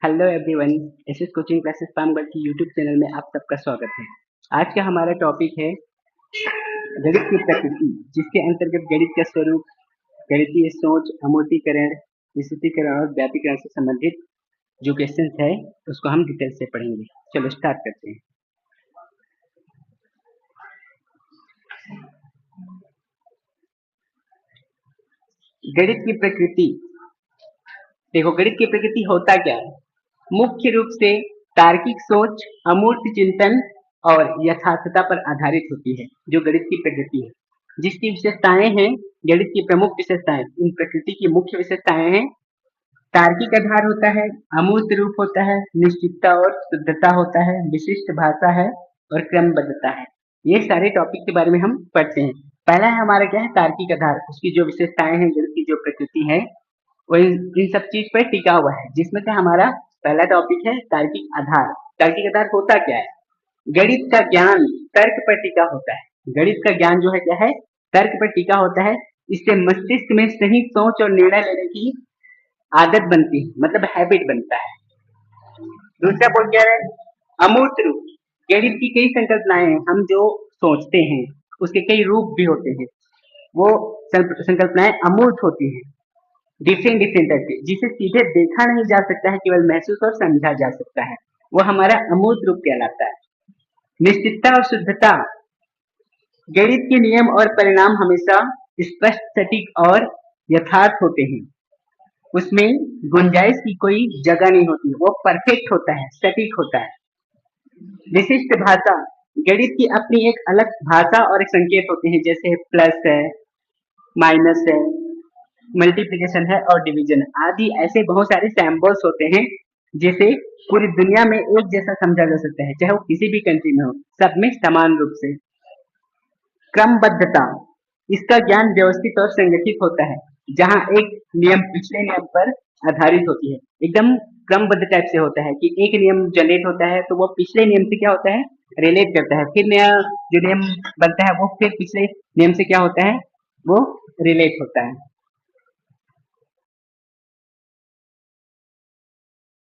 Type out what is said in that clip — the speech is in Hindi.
Hello everyone. SS coaching classes Pamgarh की यूट्यूब चैनल में आप सबका स्वागत है। आज का हमारा टॉपिक है गणित की प्रकृति, जिसके अंतर्गत गणित का स्वरूप, गणितीय सोच, अमूर्तीकरण, विस्तृतीकरण और व्यापीकरण से संबंधित जो क्वेश्चंस है उसको हम डिटेल से पढ़ेंगे। चलो स्टार्ट करते हैं। गणित की प्रकृति। देखो, गणित की प्रकृति होता क्या है? मुख्य रूप से तार्किक सोच, अमूर्त चिंतन और यथार्थता पर आधारित होती है, जो गणित की प्रकृति है। जिसकी विशेषताएं हैं, गणित की प्रमुख विशेषताएं, इन प्रकृति की मुख्य विशेषताएं हैं। तार्किक आधार होता है, अमूर्त रूप होता है, निश्चितता और शुद्धता होता है, विशिष्ट भाषा है और क्रमबद्धता है। ये सारे टॉपिक के बारे में हम पढ़ते हैं। पहला है हमारा क्या है? तार्किक आधार। उसकी जो विशेषताएं हैं, गणित की जो प्रकृति है, वो इन सब चीज पर टिका हुआ है। जिसमें से हमारा पहला टॉपिक है तार्किक आधार। तार्किक आधार होता क्या है? गणित का ज्ञान तर्क पर टिका होता है। गणित का ज्ञान जो है क्या है? तर्क पर टिका होता है। इससे मस्तिष्क में सही सोच और निर्णय लेने की आदत बनती है, मतलब हैबिट बनता है। दूसरा पॉइंट क्या है? अमूर्त रूप। गणित की कई संकल्पनाएं हैं। हम जो सोचते हैं उसके कई रूप भी होते हैं। वो संकल्पनाएं अमूर्त होती हैं, डिफरेंट टाइप के, जिसे सीधे देखा नहीं जा सकता है, केवल महसूस और समझा जा सकता है। वो हमारा अमूर्त रूप कहलाता है। निश्चितता और शुद्धता। गणित के नियम और परिणाम हमेशा स्पष्ट, सटीक और यथार्थ होते हैं। उसमें गुंजाइश की कोई जगह नहीं होती, वो परफेक्ट होता है, सटीक होता है। विशिष्ट भाषा। गणित की अपनी एक अलग भाषा और एक संकेत होते हैं, जैसे प्लस है, माइनस है, मल्टीप्लिकेशन है और डिवीजन आदि। ऐसे बहुत सारे सैम्बल्स होते हैं जिसे पूरी दुनिया में एक जैसा समझा जा सकता है, चाहे वो किसी भी कंट्री में हो, सब में समान रूप से। क्रमबद्धता। इसका ज्ञान व्यवस्थित और संगठित होता है, जहां एक नियम पिछले नियम पर आधारित होती है। एकदम क्रमबद्ध टाइप से होता है कि एक नियम जनरेट होता है तो वो पिछले नियम से क्या होता है? रिलेट करता है। फिर नया जो नियम बनता है वो फिर पिछले नियम से क्या होता है? वो रिलेट होता है।